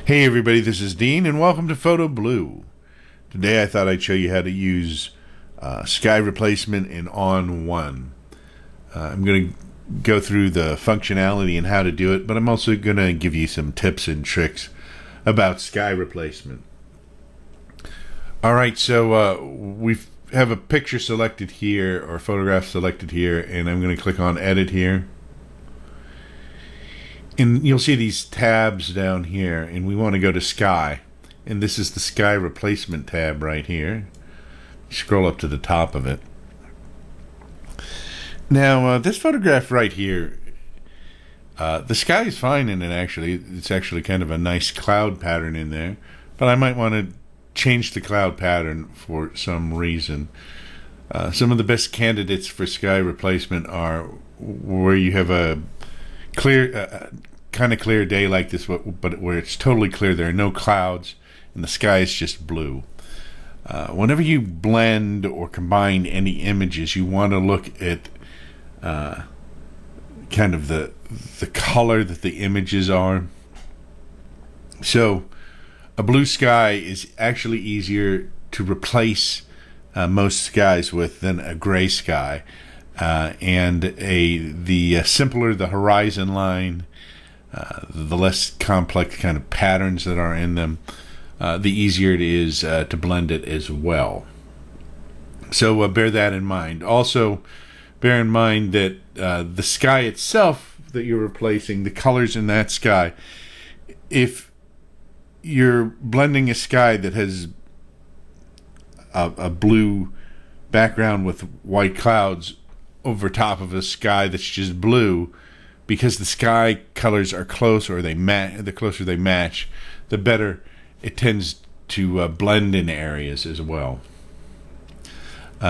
Hey everybody, this is Dean and welcome to Photo Blue. Today I thought I'd show you how to use sky replacement in ON1. I'm going to go through the functionality and how to do it, but I'm also going to give you some tips and tricks about sky replacement. Alright, so we have a picture selected here, or photograph selected here, and I'm going to click on Edit here. And you'll see these tabs down here, and we want to go to Sky. And this is the Sky Replacement tab right here. Scroll up to the top of it. Now, this photograph right here, the sky is fine in it actually. It's actually kind of a nice cloud pattern in there. But I might want to change the cloud pattern for some reason. Some of the best candidates for sky replacement are where you have a clear, kind of clear day like this, but where it's totally clear, there are no clouds, and the sky is just blue. Whenever you blend or combine any images, you want to look at kind of the color that the images are. So a blue sky is actually easier to replace most skies with than a gray sky. And the simpler the horizon line, the less complex kind of patterns that are in them, the easier it is to blend it as well. So bear that in mind. Also, bear in mind that the sky itself that you're replacing, the colors in that sky, if you're blending a sky that has a blue background with white clouds over top of a sky that's just blue, because the sky colors are close, or the closer they match, the better it tends to blend in areas as well.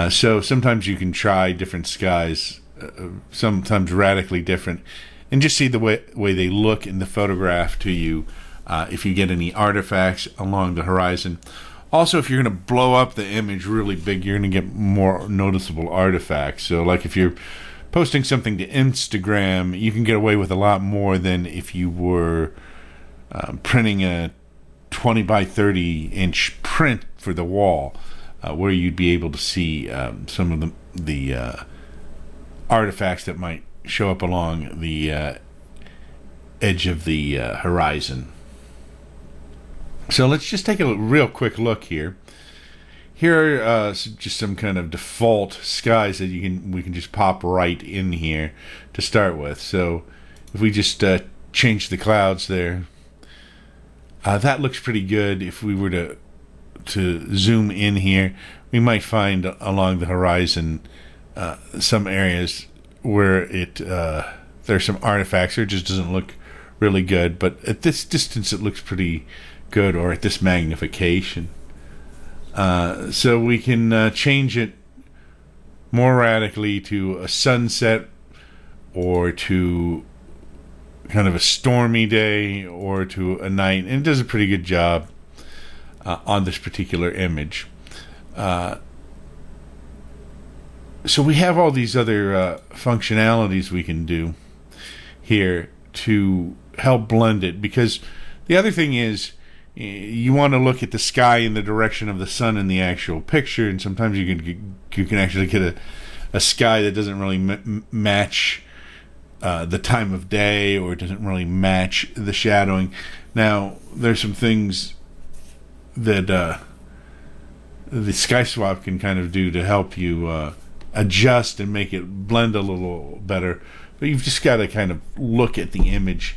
So sometimes you can try different skies, sometimes radically different, and just see the way they look in the photograph to you, if you get any artifacts along the horizon. Also, if you're going to blow up the image really big, you're going to get more noticeable artifacts. So like if you're posting something to Instagram, you can get away with a lot more than if you were printing a 20 by 30 inch print for the wall, where you'd be able to see some of the artifacts that might show up along the edge of the horizon. So let's just take a real quick look here. Here are just some kind of default skies that we can just pop right in here to start with. So if we just change the clouds there, that looks pretty good. If we were to zoom in here, we might find along the horizon some areas where there's some artifacts, or it just doesn't look really good. But at this distance, it looks pretty good, or at this magnification. So we can change it more radically to a sunset, or to kind of a stormy day, or to a night, and it does a pretty good job on this particular image. So we have all these other functionalities we can do here to help blend it, because the other thing is, you want to look at the sky in the direction of the sun in the actual picture, and sometimes you can actually get a sky that doesn't really match the time of day, or it doesn't really match the shadowing. Now, there's some things that the sky swap can kind of do to help you adjust and make it blend a little better, but you've just got to kind of look at the image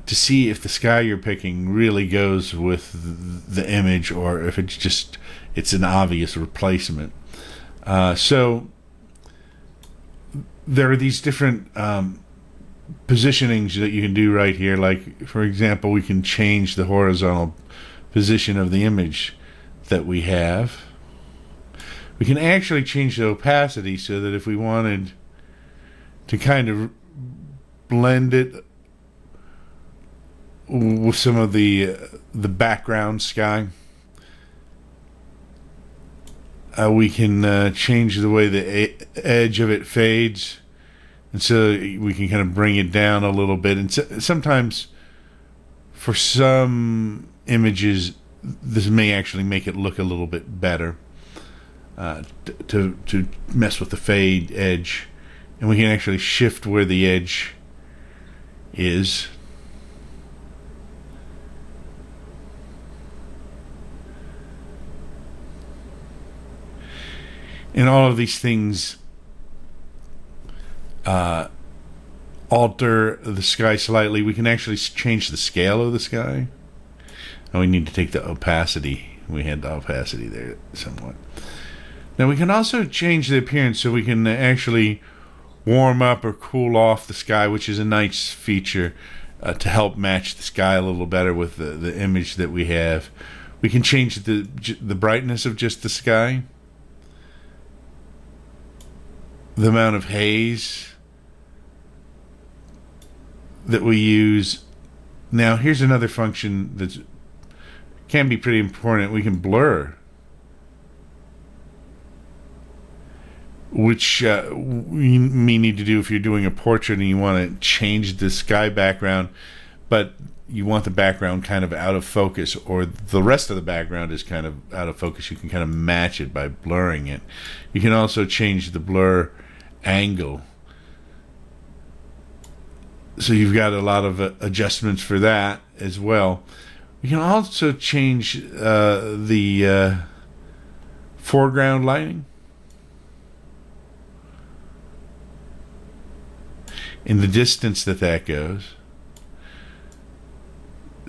to see if the sky you're picking really goes with the image, or if it's an obvious replacement. So there are these different positionings that you can do right here. Like, for example, we can change the horizontal position of the image that we have. We can actually change the opacity so that if we wanted to kind of blend it with some of the background sky, we can change the way the edge of it fades, and so we can kind of bring it down a little bit. And sometimes for some images, this may actually make it look a little bit better to mess with the fade edge. And we can actually shift where the edge is. And all of these things alter the sky slightly. We can actually change the scale of the sky. And we need to take the opacity. We had the opacity there somewhat. Now we can also change the appearance, so we can actually warm up or cool off the sky, which is a nice feature to help match the sky a little better with the image that we have. We can change the brightness of just the sky, the amount of haze that we use. Now here's another function that can be pretty important. We can blur, which you may need to do if you're doing a portrait and you want to change the sky background, but you want the background kind of out of focus, or the rest of the background is kind of out of focus. You can kind of match it by blurring it. You can also change the blur angle, so you've got a lot of adjustments for that as well. You can also change the foreground lighting in the distance that goes.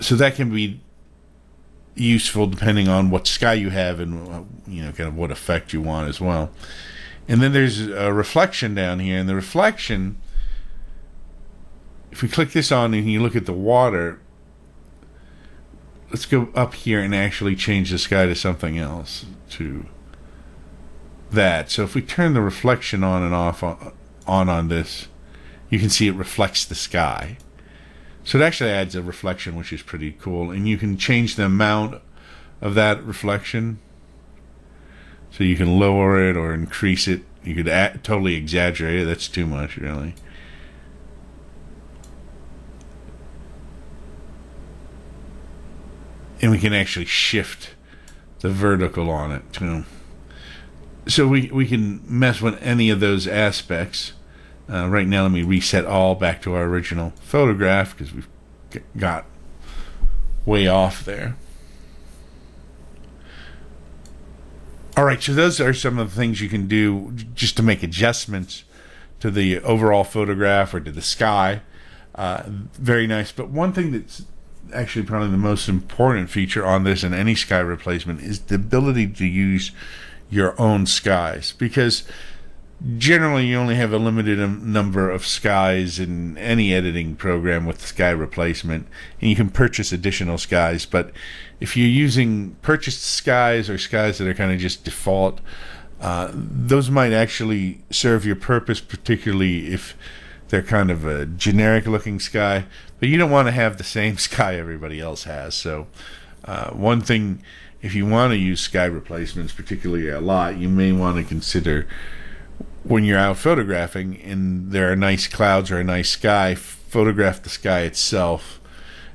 So that can be useful depending on what sky you have and kind of what effect you want as well. And then there's a reflection down here, and the reflection, if we click this on and you look at the water, let's go up here and actually change the sky to something else, to that. So if we turn the reflection on and off on this, you can see it reflects the sky. So it actually adds a reflection, which is pretty cool. And you can change the amount of that reflection. So you can lower it or increase it. You could totally exaggerate it. That's too much, really. And we can actually shift the vertical on it, too. So we can mess with any of those aspects. Right now, let me reset all back to our original photograph, because we've got way off there. All right, so those are some of the things you can do just to make adjustments to the overall photograph or to the sky. Very nice. But one thing that's actually probably the most important feature on this and any sky replacement is the ability to use your own skies, because generally you only have a limited number of skies in any editing program with sky replacement, and you can purchase additional skies. But if you're using purchased skies or skies that are kind of just default, those might actually serve your purpose, particularly if they're kind of a generic looking sky, but you don't want to have the same sky everybody else has. So one thing, if you want to use sky replacements particularly a lot, you may want to consider, when you're out photographing and there are nice clouds or a nice sky, photograph the sky itself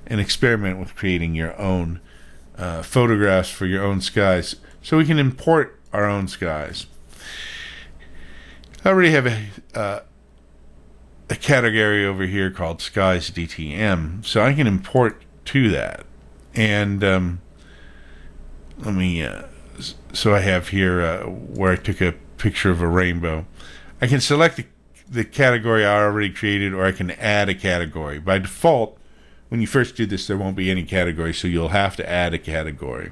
and experiment with creating your own photographs for your own skies, so we can import our own skies. I already have a category over here called Skies DTM, so I can import to that. And let me so I have here where I took a picture of a rainbow. I can select the category I already created, or I can add a category. By default, when you first do this, there won't be any category, so you'll have to add a category.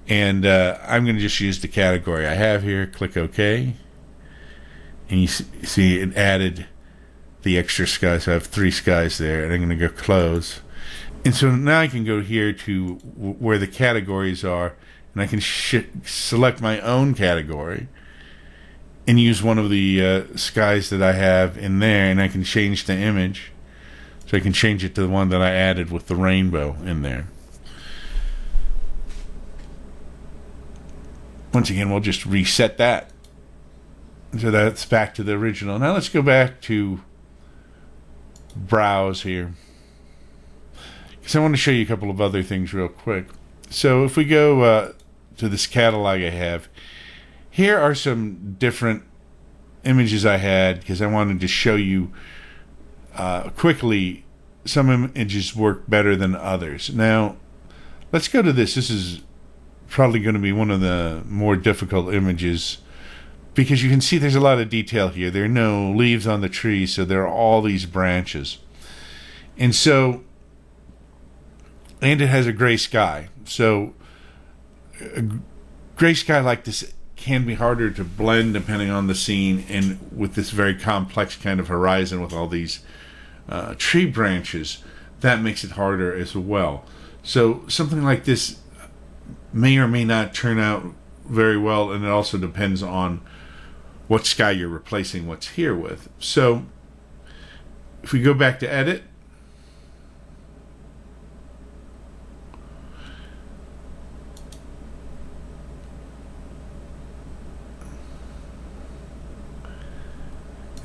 And I'm going to just use the category I have here. Click OK. And you see it added the extra sky, so I have 3 skies there, and I'm going to go close. And so now I can go here to where the categories are, and I can select my own category and use one of the skies that I have in there, and I can change the image. So I can change it to the one that I added with the rainbow in there. Once again, we'll just reset that. So that's back to the original. Now let's go back to browse here, because I want to show you a couple of other things real quick. So if we go to this catalog I have, here are some different images I had, because I wanted to show you quickly some images work better than others. Now, let's go to this. This is probably going to be one of the more difficult images, because you can see there's a lot of detail here. There are no leaves on the tree, so there are all these branches. And it has a gray sky. So a gray sky like this can be harder to blend depending on the scene, and with this very complex kind of horizon with all these tree branches, that makes it harder as well. So something like this may or may not turn out very well, and it also depends on what sky you're replacing what's here with. So if we go back to edit,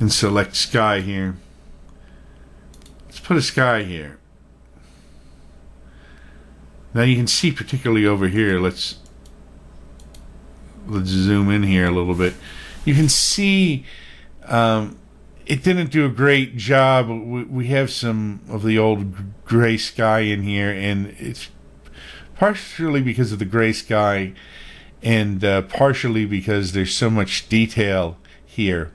and select sky here, let's put a sky here. Now you can see, particularly over here, let's zoom in here a little bit. You can see it didn't do a great job. We have some of the old gray sky in here, and it's partially because of the gray sky, and partially because there's so much detail here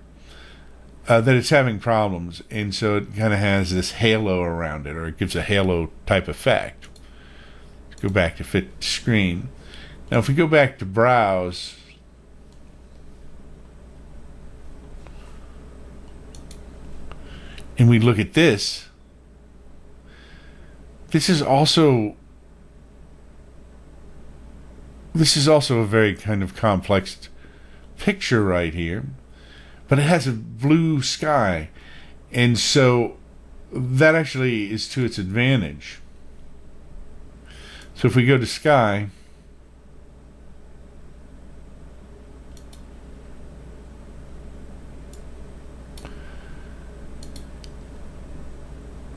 that it's having problems, and so it kind of has this halo around it, or it gives a halo type effect. Let's go back to fit screen. Now if we go back to browse, and we look at this, this is also a very kind of complex picture right here, but it has a blue sky, and so that actually is to its advantage. So if we go to sky,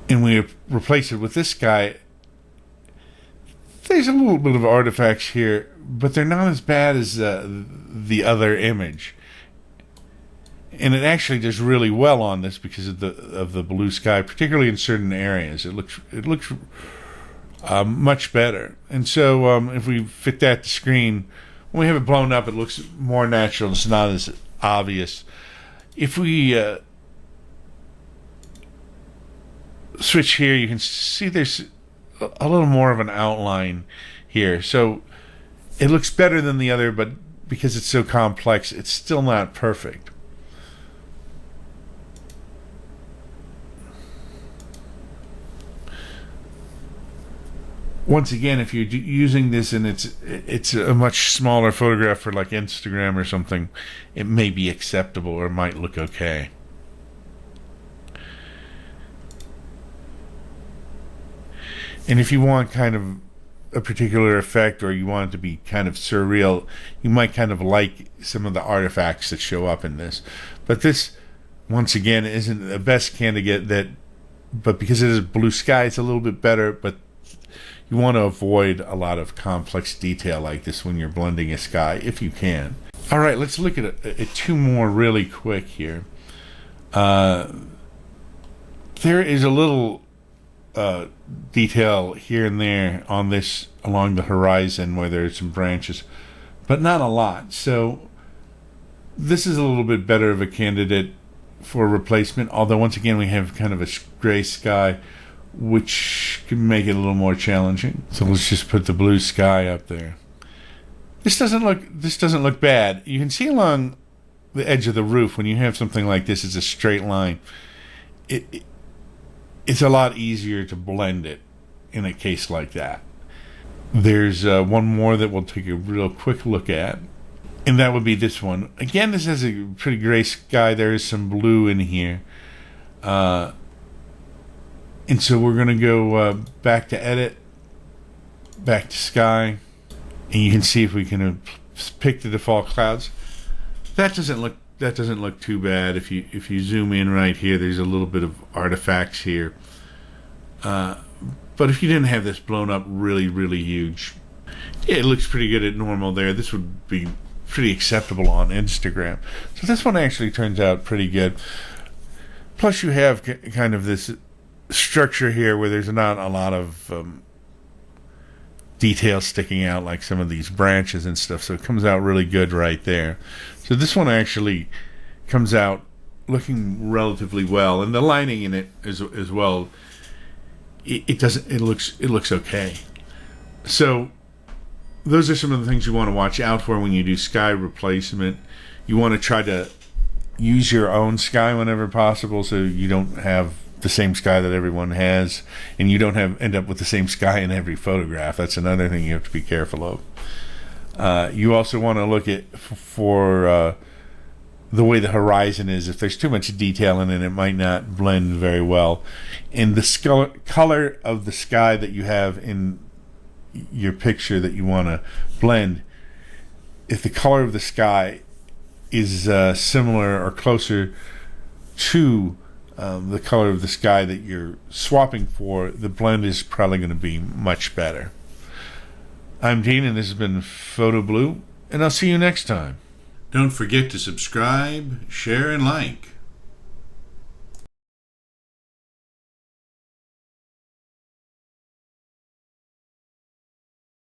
and we replace it with this sky, there's a little bit of artifacts here, but they're not as bad as the other image. And it actually does really well on this because of the blue sky, particularly in certain areas. It looks much better. And so if we fit that to screen, when we have it blown up, it looks more natural. It's not as obvious. If we switch here, you can see there's a little more of an outline here. So it looks better than the other, but because it's so complex, it's still not perfect. Once again, if you're using this and it's a much smaller photograph for like Instagram or something, it may be acceptable or might look okay. And if you want kind of a particular effect, or you want it to be kind of surreal, you might kind of like some of the artifacts that show up in this. But this, once again, isn't the best candidate, but because it is blue sky, it's a little bit better, but you want to avoid a lot of complex detail like this when you're blending a sky, if you can. All right, let's look at two more really quick here. There is a little detail here and there on this along the horizon where there's some branches, but not a lot. So this is a little bit better of a candidate for replacement, although once again we have kind of a gray sky, which can make it a little more challenging. So let's just put the blue sky up there. This doesn't look bad. You can see along the edge of the roof, when you have something like this, it's a straight line. It's a lot easier to blend it in a case like that. There's one more that we'll take a real quick look at, and that would be this one. Again, this has a pretty gray sky. There is some blue in here. And so we're going to go back to edit, back to sky, and you can see if we can pick the default clouds. That doesn't look too bad. If you zoom in right here, there's a little bit of artifacts here, But if you didn't have this blown up really, really huge, yeah, it looks pretty good at normal there. This would be pretty acceptable on Instagram. So this one actually turns out pretty good. Plus you have kind of this structure here where there's not a lot of detail sticking out like some of these branches and stuff. So it comes out really good right there. So this one actually comes out looking relatively well. And the lining in it as well, it looks okay. So those are some of the things you want to watch out for when you do sky replacement. You want to try to use your own sky whenever possible, so you don't have the same sky that everyone has, and you don't end up with the same sky in every photograph. That's another thing you have to be careful of. You also want to look at for the way the horizon is. If there's too much detail in it, it might not blend very well. And the color of the sky that you have in your picture that you want to blend, if the color of the sky is similar or closer to the color of the sky that you're swapping for, the blend is probably going to be much better. I'm Dean, and this has been Photo Blue, and I'll see you next time. Don't forget to subscribe, share, and like.